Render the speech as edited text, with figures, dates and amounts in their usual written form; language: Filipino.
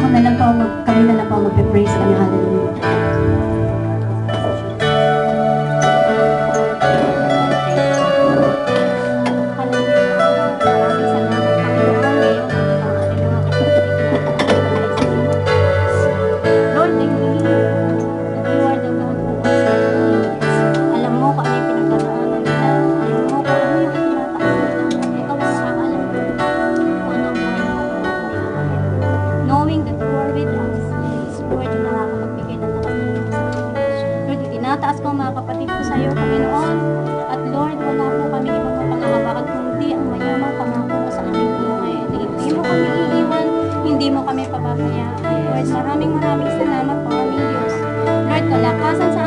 kami na lang po magpe-praise kami. Hallelujah. Taas ko mga kapatid ko sa iyo, Panginoon. At Lord, wala po kami ibang mapanghahawakan kundi ang mayamang pangako mo sa aming buhay. Hindi mo kami iiwan, hindi mo kami pababayaan. Lord, maraming salamat po aming Diyos. Lord, kalakasan sa